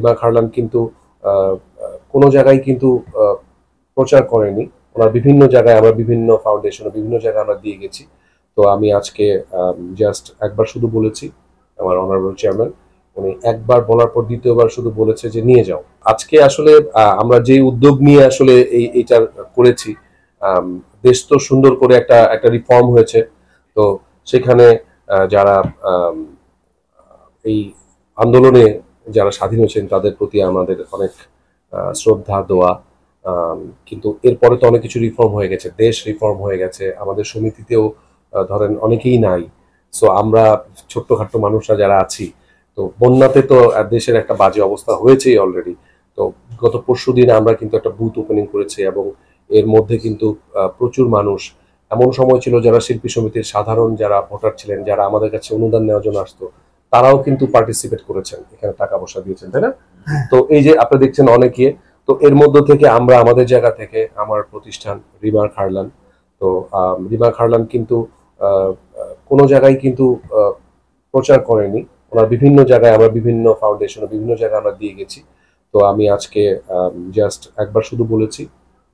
রিমা খারলান কিন্তু কোনো জায়গায় কিন্তু প্রচার করেনি। ওনার বিভিন্ন জায়গায় আমরা বিভিন্ন ফাউন্ডেশন বিভিন্ন জায়গায় আমরা দিয়ে গেছি। তো আমি আজকে জাস্ট একবার শুধু বলেছি, আমার অনারেবল চেয়ারম্যান উনি একবার বলার পর দ্বিতীয়বার শুধু বলেছে যে নিয়ে যাও। আজকে আসলে আমরা যে উদ্যোগ নিয়ে আসলে এইটা করেছি, দেশ তো সুন্দর করে একটা একটা রিফর্ম হয়েছে। তো সেখানে যারা এই আন্দোলনে যারা স্বাধীন হয়েছেন তাদের প্রতি আমাদের অনেক শ্রদ্ধা দোয়া। কিন্তু এরপরে তো অনেক কিছু রিফর্ম হয়ে গেছে, দেশ রিফর্ম হয়ে গেছে, আমাদের সমিতিতেও ধরেন অনেকেই নাই। সো আমরা ছোট্টখাট্ট মানুষরা যারা আছি, তো বন্যাতে তো দেশের একটা বাজে অবস্থা হয়েছেই অলরেডি। তো গত পরশুদিন আমরা কিন্তু একটা বুথ ওপেনিং করেছি এবং এর মধ্যে কিন্তু প্রচুর মানুষ, এমন সময় ছিল যারা শিল্পী সমিতির সাধারণ যারা ভোটার ছিলেন, যারা আমাদের কাছে অনুদান নেওয়ার জন্য আসতো, তারাও কিন্তু পার্টিসিপেট করেছেন, এখানে টাকা পয়সা দিয়েছেন, তাই না? তো এই যে আপনি দেখছেন অনেকে, তো এর মধ্য থেকে আমরা আমাদের জায়গা থেকে আমার প্রতিষ্ঠান রিমা খারলান, তো রিমা খারলান কিন্তু কোনো জায়গায় কিন্তু প্রচার করেনি। ওনার বিভিন্ন জায়গায় আমরা বিভিন্ন ফাউন্ডেশন বিভিন্ন জায়গায় আমরা দিয়ে গেছি। তো আমি আজকে জাস্ট একবার শুধু বলেছি,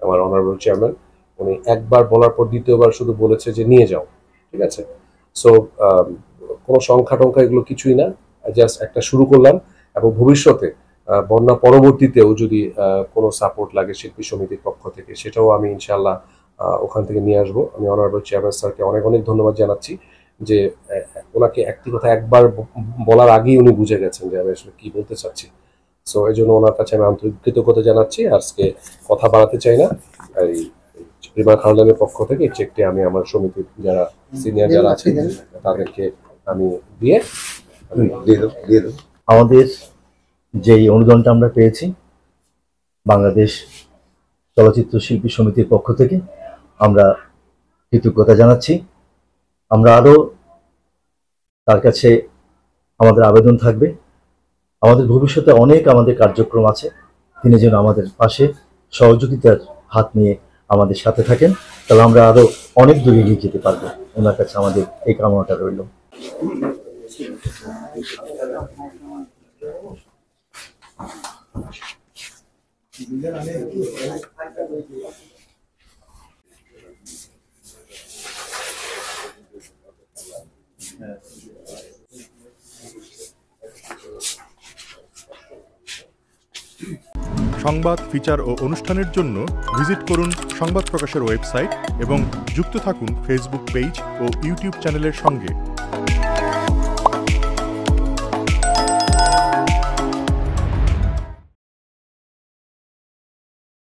আমার অনারেবল চেয়ারম্যান উনি একবার বলার পর দ্বিতীয়বার শুধু বলেছে যে নিয়ে যাও। ঠিক আছে? সো কোনো সংখ্যা টংখ্যা এগুলো কিছুই না, জাস্ট একটা শুরু করলাম এবং ভবিষ্যতে বন্যা পরবর্তীতেও যদি কোনো সাপোর্ট লাগে শিল্পী সমিতির পক্ষ থেকে, সেটাও আমি ইনশাল্লাহ ওখান থেকে নিয়ে আসবো। আমি অনারেবল চেয়ারম্যান স্যারকে অনেক অনেক ধন্যবাদ জানাচ্ছি যে ওনাকে একটি কথা একবার বলার আগেই উনি বুঝে গেছেন যে আমি আসলে কি বলতে চাচ্ছি। সো এই জন্য ওনার কাছে আমি আন্তরিক কৃতজ্ঞতা জানাচ্ছি। আজকে কথা বাড়াতে চাই না। এই রিমা খারলানের পক্ষ থেকে চেকটি আমি আমার সমিতির যারা সিনিয়র যারা আছেন তাদেরকে আমি দিয়ে আমাদের যেই অনুদানটা আমরা পেয়েছি বাংলাদেশ চলচ্চিত্র শিল্পী সমিতির পক্ষ থেকে আমরা কৃতজ্ঞতা জানাচ্ছি। আমরা আরো তার কাছে আমাদের আবেদন থাকবে, আমাদের ভবিষ্যতে অনেক আমাদের কার্যক্রম আছে, তিনি যেন আমাদের পাশে সহযোগিতার হাত নিয়ে আমাদের সাথে থাকেন, তাহলে আমরা আরো অনেক দূরে এগিয়ে যেতে পারবো। ওনার কাছে আমাদের এই কামনাটা রইল। সংবাদ, ফিচার ও অনুষ্ঠানের জন্য ভিজিট করুন সংবাদ প্রকাশের ওয়েবসাইট এবং যুক্ত থাকুন ফেসবুক পেজ ও ইউটিউব চ্যানেলের সঙ্গে।